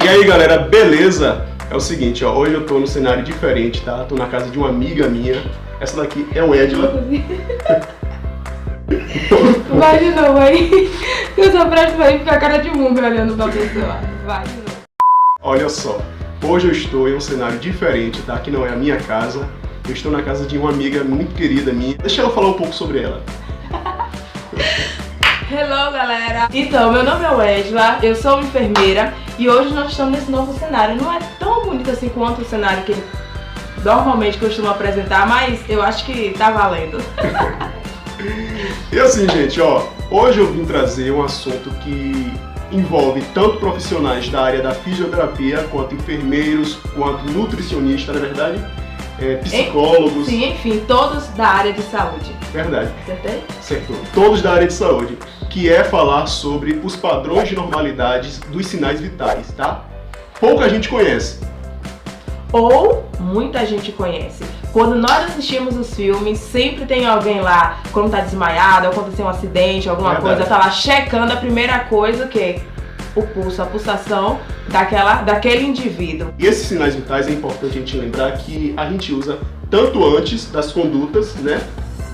E aí galera, beleza? É o seguinte, ó, hoje eu tô num cenário diferente, tá? Tô na casa de uma amiga minha. Essa daqui é o Edila. Vai de novo aí. Eu só presto pra ir ficar a cara de múmia olhando pra pessoa. Vai de novo. Olha só, hoje eu estou em um cenário diferente, tá? Que não é a minha casa. Eu estou na casa de uma amiga muito querida minha. Deixa ela falar um pouco sobre ela. Hello, galera! Então, meu nome é Wedla, eu sou enfermeira e hoje nós estamos nesse novo cenário. Não é tão bonito assim quanto o cenário que ele normalmente costuma apresentar, mas eu acho que tá valendo. E assim, gente, ó, hoje eu vim trazer um assunto que envolve tanto profissionais da área da fisioterapia, quanto enfermeiros, quanto nutricionistas, na verdade, psicólogos. Sim, enfim, todos da área de saúde. Verdade. Acertei? Acertou. Todos da área de saúde, que é falar sobre os padrões de normalidades dos sinais vitais, tá? Pouca gente conhece. Ou muita gente conhece. Quando nós assistimos os filmes, sempre tem alguém lá, quando tá desmaiado, ou aconteceu um acidente, alguma coisa, tá lá checando a primeira coisa, que o pulso, a pulsação daquele indivíduo. E esses sinais vitais é importante a gente lembrar que a gente usa tanto antes das condutas, né,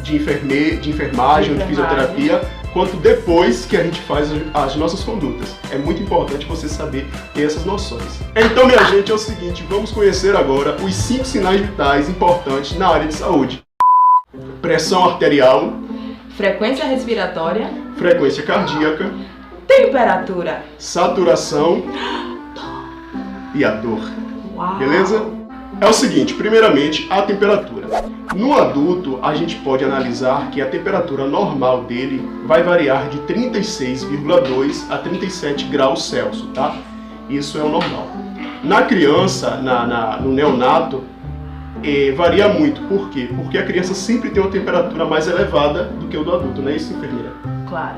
de enfermagem, de fisioterapia, quanto depois que a gente faz as nossas condutas. É muito importante você saber ter essas noções. Então, minha gente, é o seguinte, vamos conhecer agora os 5 sinais vitais importantes na área de saúde. Pressão arterial, frequência respiratória, frequência cardíaca, temperatura, saturação e a dor. Uau. Beleza? É o seguinte, primeiramente, a temperatura. No adulto, a gente pode analisar que a temperatura normal dele vai variar de 36,2 a 37 graus Celsius, tá? Isso é o normal. Na criança, no neonato, varia muito. Por quê? Porque a criança sempre tem uma temperatura mais elevada do que o do adulto, não é isso, enfermeira? Claro.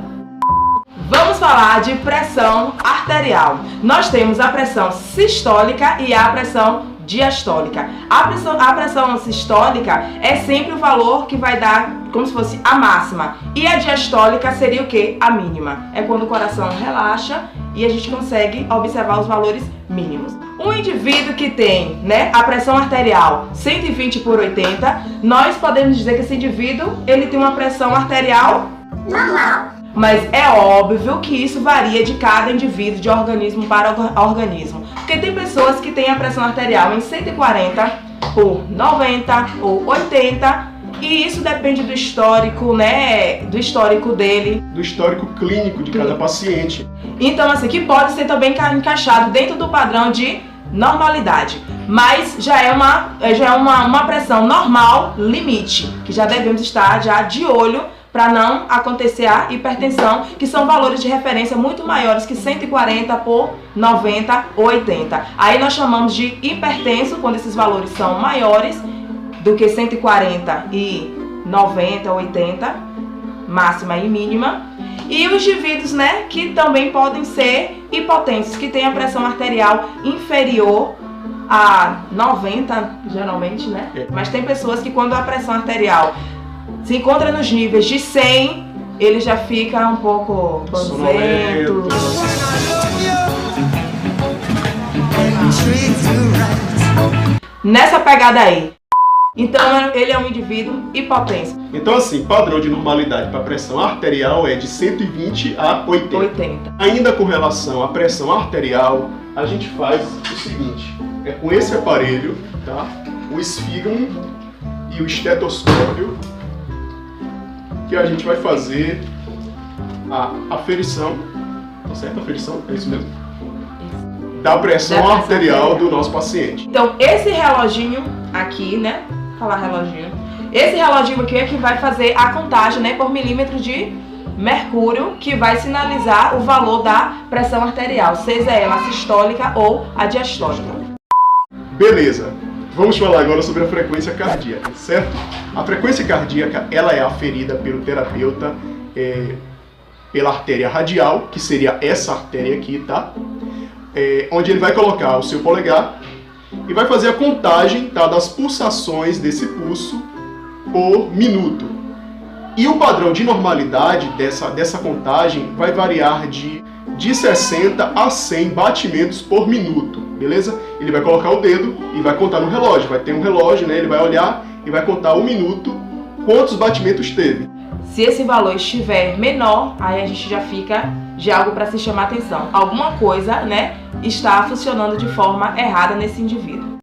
Vamos falar de pressão arterial. Nós temos a pressão sistólica e a pressão diastólica. A pressão sistólica é sempre o valor que vai dar como se fosse a máxima. E a diastólica seria o quê? A mínima. É quando o coração relaxa e a gente consegue observar os valores mínimos. Um indivíduo que tem, né, a pressão arterial 120/80, nós podemos dizer que esse indivíduo ele tem uma pressão arterial normal. Mas é óbvio que isso varia de cada indivíduo, de organismo para organismo. Porque tem pessoas que têm a pressão arterial em 140/90 ou 80, e isso depende do histórico, né? Do histórico dele. Do histórico clínico de cada paciente. Então, assim, que pode ser também encaixado dentro do padrão de normalidade. Mas já é uma pressão normal, limite, que já devemos estar já de olho para não acontecer a hipertensão, que são valores de referência muito maiores que 140/90 ou 80. Aí nós chamamos de hipertenso quando esses valores são maiores do que 140/90 ou 80, máxima e mínima. E os indivíduos, né, que também podem ser hipotensos, que têm a pressão arterial inferior a 90, geralmente, né? Mas tem pessoas que quando a pressão arterial se encontra nos níveis de 100, ele já fica um pouco bonzento. Nessa pegada aí. Então ele é um indivíduo hipotenso. Então assim, padrão de normalidade para a pressão arterial é de 120/80. Ainda com relação à pressão arterial, a gente faz o seguinte, é com esse aparelho, tá? O esfígamo e o estetoscópio, que a gente vai fazer a aferição, tá certo? Aferição, é isso mesmo? Da pressão arterial do nosso paciente. Então, esse reloginho aqui, né? Falar reloginho. Esse reloginho aqui é que vai fazer a contagem, né? Por milímetro de mercúrio, que vai sinalizar o valor da pressão arterial, seja ela sistólica ou a diastólica. Beleza. Vamos falar agora sobre a frequência cardíaca, certo? A frequência cardíaca, ela é aferida pelo terapeuta pela artéria radial, que seria essa artéria aqui, tá? Onde ele vai colocar o seu polegar e vai fazer a contagem, tá, das pulsações desse pulso por minuto. E o padrão de normalidade dessa contagem vai variar de de 60 a 100 batimentos por minuto, beleza? Ele vai colocar o dedo e vai contar no relógio. Vai ter um relógio, né? Ele vai olhar e vai contar um minuto quantos batimentos teve. Se esse valor estiver menor, aí a gente já fica de algo para se chamar atenção. Alguma coisa, né, está funcionando de forma errada nesse indivíduo.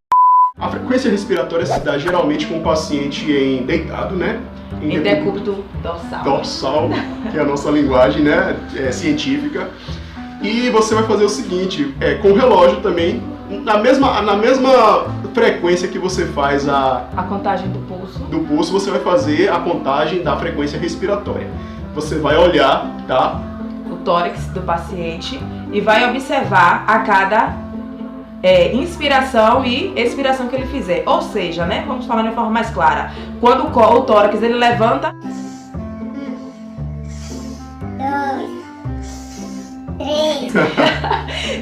A frequência respiratória se dá geralmente com o paciente em deitado, né? Em decúbito dorsal. Dorsal, que é a nossa linguagem, né, científica. E você vai fazer o seguinte, com o relógio também, na mesma frequência que você faz a contagem do pulso. Do pulso, você vai fazer a contagem da frequência respiratória. Você vai olhar, tá? O tórax do paciente e vai observar a cada inspiração e expiração que ele fizer. Ou seja, né, vamos falar de uma forma mais clara. Quando o tórax ele levanta, 2, 3.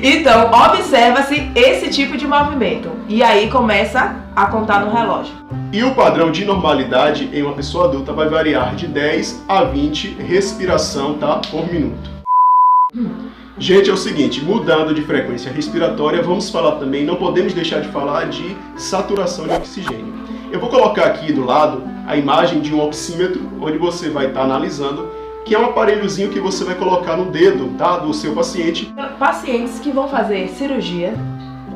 Então, observa-se esse tipo de movimento. E aí começa a contar no relógio. E o padrão de normalidade em uma pessoa adulta vai variar de 10 a 20 respiração, tá, por minuto. Gente, é o seguinte, mudando de frequência respiratória, vamos falar também, não podemos deixar de falar de saturação de oxigênio. Eu vou colocar aqui do lado a imagem de um oxímetro, onde você vai estar analisando, que é um aparelhozinho que você vai colocar no dedo, tá, do seu paciente. Pacientes que vão fazer cirurgia,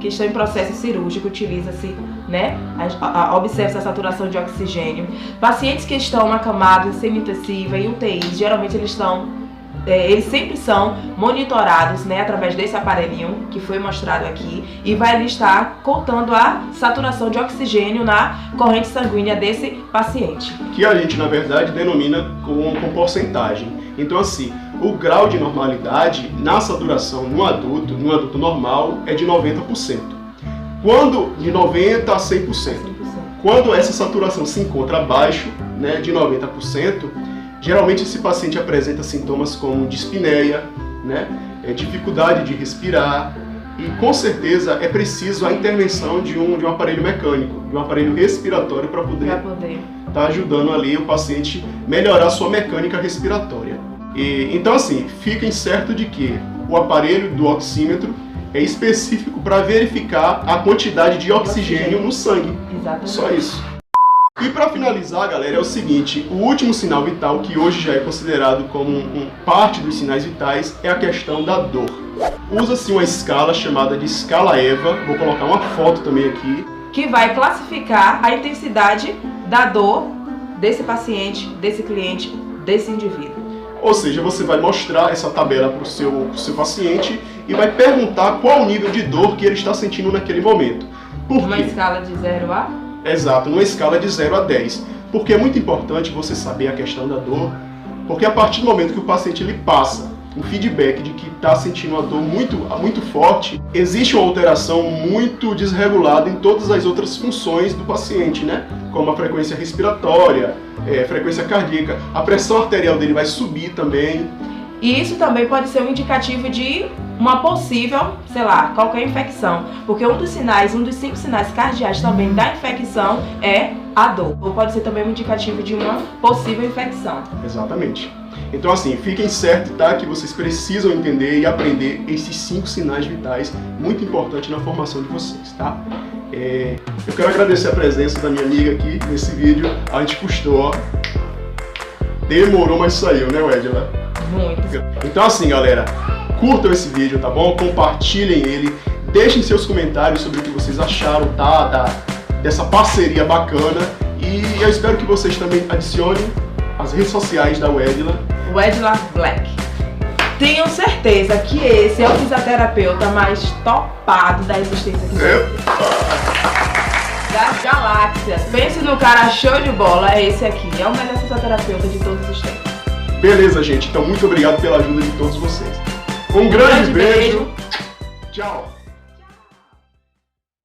que estão em processo cirúrgico, utiliza-se, né, observa-se a saturação de oxigênio. Pacientes que estão acamados em semi-intensiva e UTIs, geralmente eles sempre são monitorados, né, através desse aparelhinho que foi mostrado aqui e vai ali estar contando a saturação de oxigênio na corrente sanguínea desse paciente. Que a gente, na verdade, denomina com porcentagem. Então, assim, o grau de normalidade na saturação no adulto normal é de 90%. Quando de 90% a 100%. Quando essa saturação se encontra abaixo, né, de 90%, geralmente esse paciente apresenta sintomas como dispneia, né, dificuldade de respirar e com certeza é preciso a intervenção de um aparelho mecânico, de um aparelho respiratório para poder estar ajudando ali o paciente melhorar sua mecânica respiratória. Então assim, fiquem certo de que o aparelho do oxímetro é específico para verificar a quantidade de oxigênio no sangue. Exatamente. Só isso. E para finalizar, galera, é o seguinte, o último sinal vital, que hoje já é considerado como parte dos sinais vitais, é a questão da dor. Usa-se uma escala chamada de escala EVA, vou colocar uma foto também aqui, que vai classificar a intensidade da dor desse paciente, desse cliente, desse indivíduo. Ou seja, você vai mostrar essa tabela para o seu paciente e vai perguntar qual o nível de dor que ele está sentindo naquele momento. Por Uma quê? escala de 0 a... Exato, numa escala de 0 a 10. Porque é muito importante você saber a questão da dor, porque a partir do momento que o paciente ele passa um feedback de que está sentindo uma dor muito forte, existe uma alteração muito desregulada em todas as outras funções do paciente, né? Como a frequência respiratória, frequência cardíaca, a pressão arterial dele vai subir também. E isso também pode ser um indicativo de uma possível, sei lá, qualquer infecção. Porque um dos 5 sinais cardeais também da infecção é a dor. Ou pode ser também um indicativo de uma possível infecção. Exatamente. Então assim, fiquem certos, tá? Que vocês precisam entender e aprender esses 5 sinais vitais, muito importante na formação de vocês, tá? Eu quero agradecer a presença da minha amiga aqui nesse vídeo. A gente custou, ó. Demorou, mas saiu, né, Wedila? Muito. Então assim, galera, curtam esse vídeo, tá bom? Compartilhem ele, deixem seus comentários sobre o que vocês acharam, tá? Dessa parceria bacana. E eu espero que vocês também adicionem as redes sociais da Wedila. Wedila Black. Tenho certeza que esse é o fisioterapeuta mais topado da existência aqui das galáxias. Pense no cara show de bola, é esse aqui. É o melhor fisioterapeuta de todos os tempos. Beleza, gente. Então, muito obrigado pela ajuda de todos vocês. Um grande beijo. Tchau.